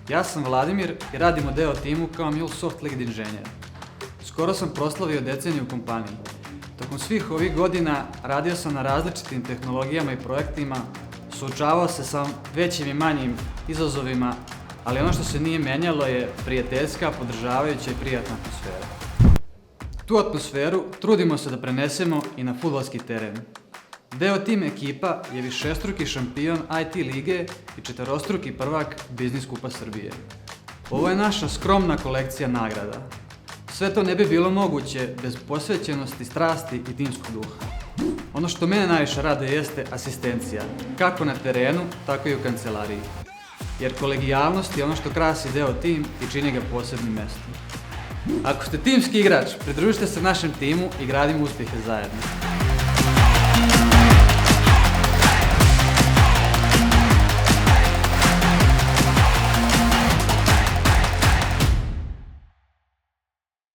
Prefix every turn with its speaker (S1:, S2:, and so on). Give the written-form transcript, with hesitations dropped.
S1: Ja sam Vladimir i radim u deo timu kao MuleSoft lead inženjer. Skoro sam proslavio deceniju u kompaniji. Tokom svih ovih godina radio sam na različitim tehnologijama i projektima, suočavao se sa većim i manjim izazovima, ali ono što se nije menjalo je prijateljska, podržavajuća i prijatna atmosfera. Tu atmosferu trudimo se da prenesemo i na fudbalski teren. Deo tim ekipa je višestruki šampion IT lige i četvorostruki prvak Biznis kupa Srbije. Ovo je naša skromna kolekcija nagrada. Sve to ne bi bilo moguće bez posvećenosti, strasti i timskog duha. Ono što mene najviše rade jeste asistencija, kako na terenu, tako i u kancelariji. Jer kolegijalnost je ono što krasi deo tim i čini ga posebnim mestom. Ako ste timski igrač, pridružite se našem timu i gradimo uspjehe zajedno.